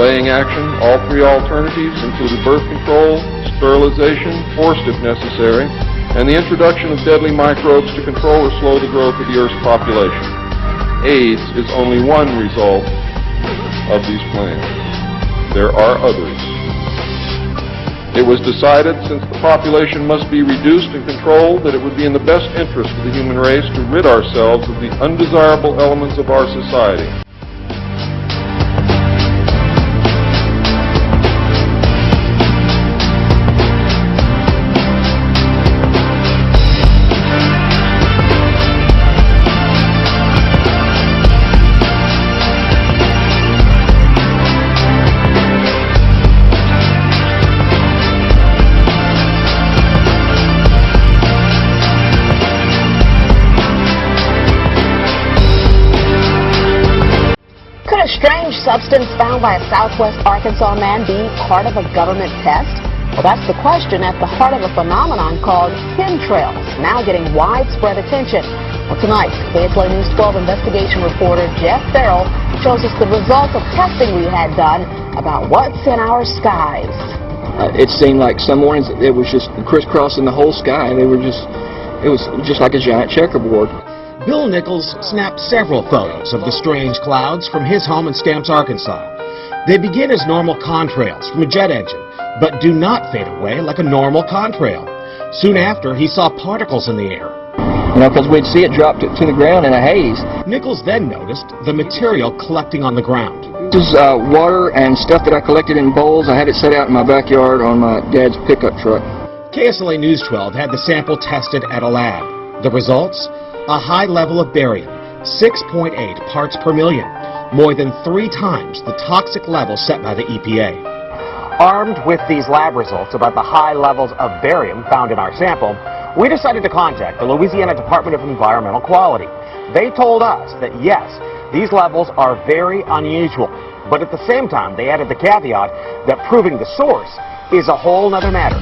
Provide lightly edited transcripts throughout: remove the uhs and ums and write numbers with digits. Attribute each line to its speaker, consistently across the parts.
Speaker 1: delaying action, all three alternatives included birth control, sterilization, forced if necessary, and the introduction of deadly microbes to control or slow the growth of the Earth's population. AIDS is only one result of these plans. There are others. It was decided, since the population must be reduced and controlled, that it would be in the best interest of the human race to rid ourselves of the undesirable elements of our society.
Speaker 2: Could a strange substance found by a Southwest Arkansas man be part of a government test? Well, that's the question at the heart of a phenomenon called chemtrails, now getting widespread attention. Well, tonight, KSLA News 12 investigation reporter Jeff Farrell shows us the results of testing we had done about what's in our skies.
Speaker 3: It seemed like some mornings it was just crisscrossing the whole sky. It was just like a giant checkerboard.
Speaker 4: Bill Nichols snapped several photos of the strange clouds from his home in Stamps, Arkansas. They begin as normal contrails from a jet engine, but do not fade away like a normal contrail. Soon after, he saw particles in the air.
Speaker 3: Because we'd see it drop to the ground in a haze.
Speaker 4: Nichols then noticed the material collecting on the ground.
Speaker 3: This is water and stuff that I collected in bowls. I had it set out in my backyard on my dad's pickup truck.
Speaker 4: KSLA News 12 had the sample tested at a lab. The results? A high level of barium, 6.8 parts per million, more than 3 times the toxic level set by the EPA.
Speaker 5: Armed with these lab results about the high levels of barium found in our sample, we decided to contact the Louisiana Department of Environmental Quality. They told us that yes, these levels are very unusual, but at the same time they added the caveat that proving the source is a whole nother matter.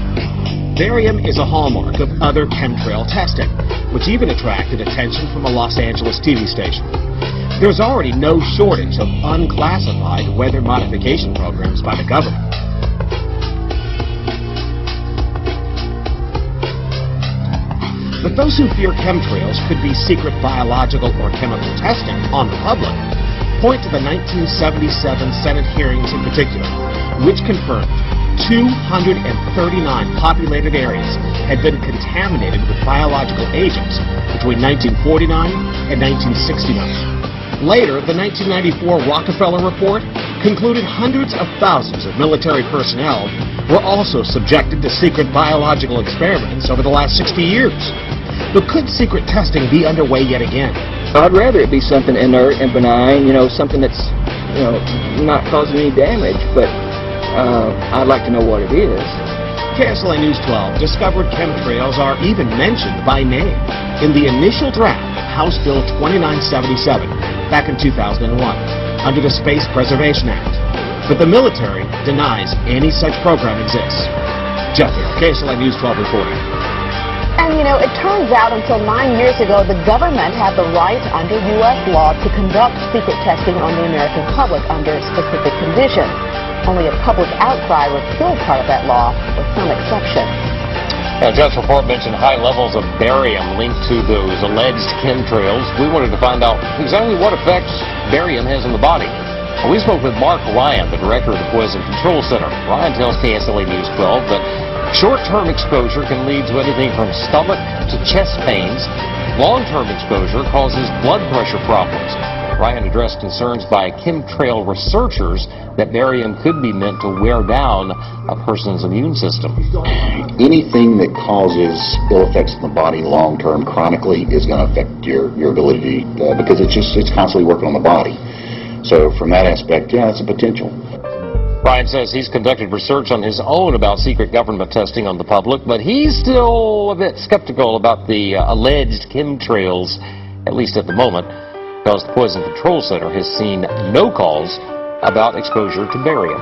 Speaker 4: Barium is a hallmark of other chemtrail testing, which even attracted attention from a Los Angeles TV station. There's already no shortage of unclassified weather modification programs by the government. But those who fear chemtrails could be secret biological or chemical testing on the public point to the 1977 Senate hearings in particular, which confirmed 239 populated areas had been contaminated with biological agents between 1949 and 1969. Later, the 1994 Rockefeller Report concluded hundreds of thousands of military personnel were also subjected to secret biological experiments over the last 60 years. But could secret testing be underway yet again?
Speaker 3: I'd rather it be something inert and benign, something that's, not causing any damage, but I'd like to know what it is.
Speaker 4: KSLA News 12 discovered chemtrails are even mentioned by name in the initial draft of House Bill 2977 back in 2001 under the Space Preservation Act. But the military denies any such program exists. Jeff Farrell, KSLA News 12 reporting.
Speaker 2: And it turns out until 9 years ago, the government had the right under U.S. law to conduct secret testing on the American public under specific conditions. Only a public outcry repealed part of that law, with some exception.
Speaker 6: Now, Jeff's report mentioned high levels of barium linked to those alleged chemtrails. We wanted to find out exactly what effects barium has on the body. We spoke with Mark Ryan, the director of the Poison Control Center. Ryan tells KSLA News 12 that short-term exposure can lead to anything from stomach to chest pains. Long-term exposure causes blood pressure problems. Ryan addressed concerns by chemtrail researchers that barium could be meant to wear down a person's immune system.
Speaker 7: Anything that causes ill effects in the body long-term, chronically, is going to affect your ability because it's constantly working on the body. So from that aspect, yeah, it's a potential.
Speaker 6: Ryan says he's conducted research on his own about secret government testing on the public, but he's still a bit skeptical about the alleged chemtrails, at least at the moment, because the Poison Control Center has seen no calls about exposure to barium.